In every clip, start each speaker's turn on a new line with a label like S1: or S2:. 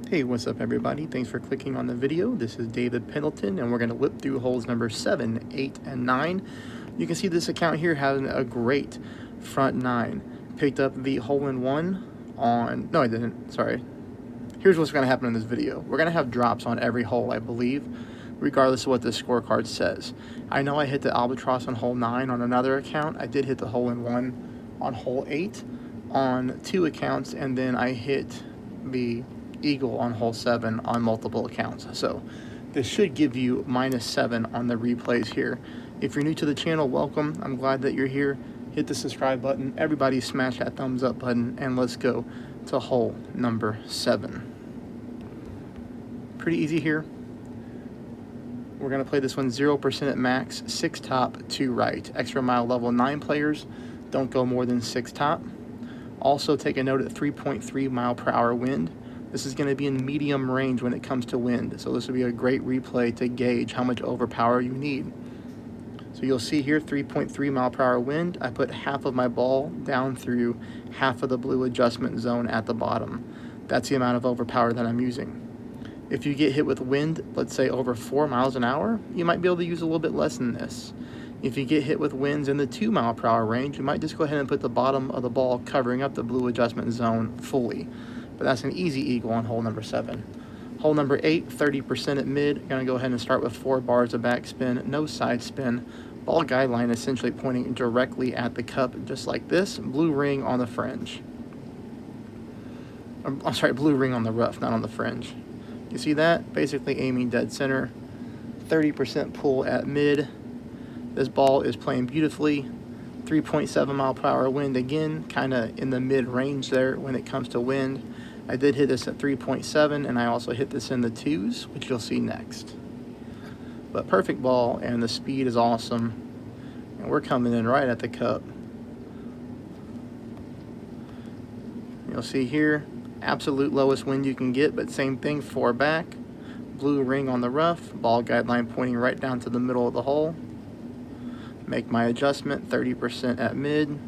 S1: Hey, what's up everybody? Thanks for clicking on the video. This is David Pendleton and we're going to whip through holes number 7, 8, and 9. You can see this account here having a great front 9. Picked up the hole-in-one on... No, I didn't. Sorry. Here's what's going to happen in this video. We're going to have drops on every hole, I believe, regardless of what the scorecard says. I know I hit the albatross on hole 9 on another account. I did hit the hole-in-one on hole 8 on 2 accounts, and then I hit the eagle on hole 7 on multiple accounts. So this should give you -7 on the replays here. If you're new to the channel, welcome. I'm glad that you're here. Hit the subscribe button. Everybody smash that thumbs up button, and let's go to hole number 7. Pretty easy here. We're going to play this one 0% at max, 6 top, 2 right. Extra mile level 9 players don't go more than 6 top. Also take a note at 3.3 mile per hour wind. This is going to be in medium range when it comes to wind, so this will be a great replay to gauge how much overpower you need. So you'll see here 3.3 mile per hour wind. I put half of my ball down through half of the blue adjustment zone at the bottom. That's the amount of overpower that I'm using. If you get hit with wind, let's say over 4 miles an hour, you might be able to use a little bit less than this. If you get hit with winds in the 2 mile per hour range, you might just go ahead and put the bottom of the ball covering up the blue adjustment zone fully. But that's an easy eagle on hole number 7. Hole number 8, 30% at mid. Gonna go ahead and start with 4 bars of backspin, no side spin. Ball guideline essentially pointing directly at the cup, just like this. Blue ring on the fringe. I'm sorry, blue ring on the rough, not on the fringe. You see that? Basically aiming dead center. 30% pull at mid. This ball is playing beautifully. 3.7 mile per hour wind again, kind of in the mid range there when it comes to wind. I did hit this at 3.7, and I also hit this in the 2s, which you'll see next. But perfect ball, and the speed is awesome. And we're coming in right at the cup. You'll see here, absolute lowest wind you can get, but same thing, 4 back. Blue ring on the rough, ball guideline pointing right down to the middle of the hole. Make my adjustment, 30% at mid.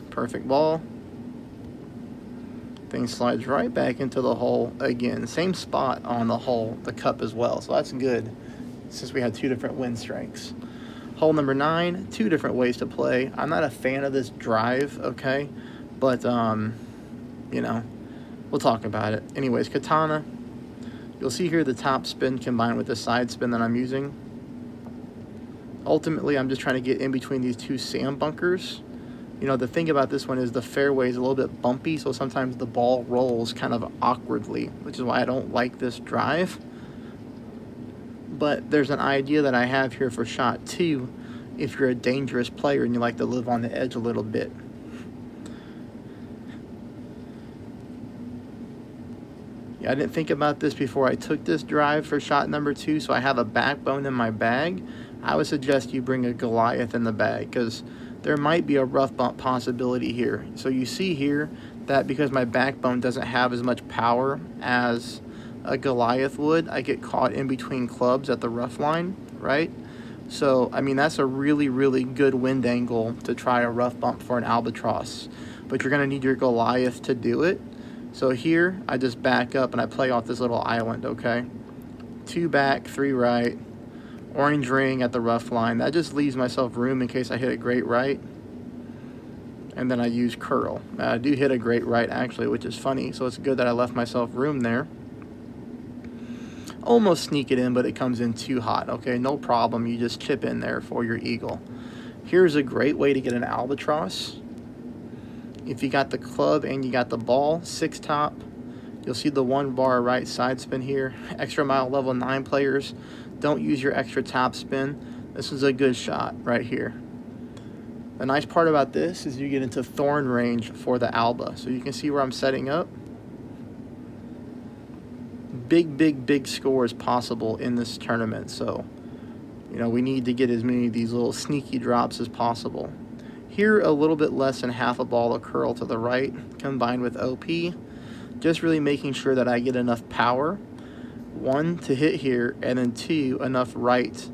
S1: Perfect ball. Thing slides right back into the hole again. Same spot on the hole, the cup as well. So that's good since we had 2 different wind strengths. Hole number 9, 2 different ways to play. I'm not a fan of this drive, okay? But, you know, we'll talk about it. Anyways, katana. You'll see here the top spin combined with the side spin that I'm using. Ultimately, I'm just trying to get in between these 2 sand bunkers. You know, the thing about this one is the fairway is a little bit bumpy, so sometimes the ball rolls kind of awkwardly, which is why I don't like this drive. But there's an idea that I have here for shot 2 if you're a dangerous player and you like to live on the edge a little bit. Yeah, I didn't think about this before I took this drive for shot number 2, so I have a backbone in my bag. I would suggest you bring a Goliath in the bag because there might be a rough bump possibility here. So you see here that because my backbone doesn't have as much power as a Goliath would, I get caught in between clubs at the rough line, right? So, I mean, that's a really, really good wind angle to try a rough bump for an albatross. But you're gonna need your Goliath to do it. So here, I just back up and I play off this little island, okay? 2 back, 3 right. Orange ring at the rough line. That just leaves myself room in case I hit a great right. And then I use curl. I do hit a great right actually, which is funny. So it's good that I left myself room there. Almost sneak it in, but it comes in too hot. Okay, no problem. You just chip in there for your eagle. Here's a great way to get an albatross. If you got the club and you got the ball, 6 top. You'll see the 1 bar right side spin here. Extra mile level 9 players. Don't use your extra top spin. This is a good shot right here. The nice part about this is you get into thorn range for the alba. So you can see where I'm setting up. Big, big, big scores possible in this tournament. So, you know, we need to get as many of these little sneaky drops as possible. Here, a little bit less than half a ball of curl to the right, combined with OP. Just really making sure that I get enough power. 1, to hit here, and then 2, enough right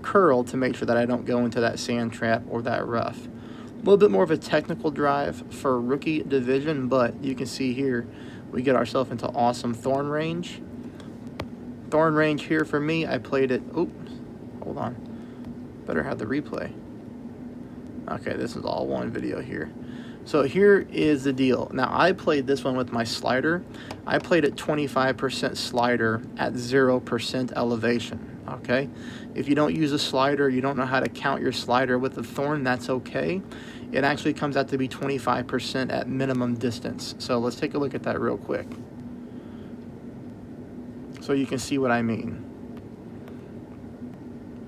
S1: curl to make sure that I don't go into that sand trap or that rough. A little bit more of a technical drive for rookie division, but you can see here we get ourselves into awesome thorn range. Thorn range here for me, I played it, oops, hold on, better have the replay. Okay, this is all one video here. So here is the deal. Now I played this one with my slider. I played at 25% slider at 0% elevation, okay? If you don't use a slider, you don't know how to count your slider with the thorn, that's okay. It actually comes out to be 25% at minimum distance. So let's take a look at that real quick, so you can see what I mean.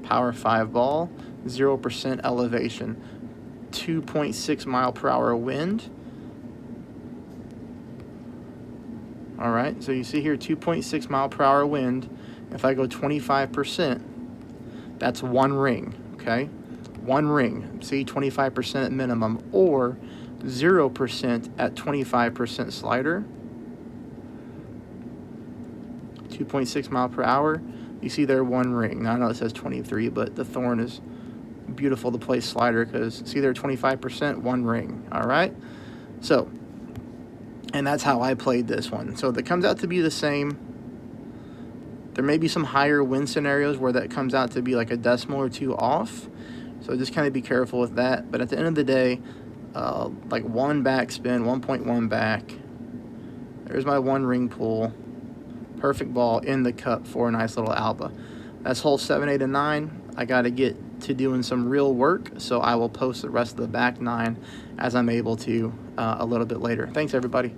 S1: Power 5 ball, 0% elevation, 2.6 mile per hour wind. All right, so you see here 2.6 mile per hour wind. If I go 25%, that's one ring, okay? One ring, see, 25% at minimum, or 0% at 25% slider. 2.6 mile per hour. You see there one ring. Now I know it says 23, but the thorn is beautiful to play slider because see there 25%, one ring. All right, so, and that's how I played this one. So that comes out to be the same. There may be some higher wind scenarios where that comes out to be like a decimal or two off, so just kind of be careful with that. But at the end of the day, like one back spin, 1.1 back, there's my one ring pull, perfect ball in the cup for a nice little alba. That's hole 7, 8, and 9. I got to get to doing some real work, so I will post the rest of the back 9 as I'm able to a little bit later. Thanks, everybody.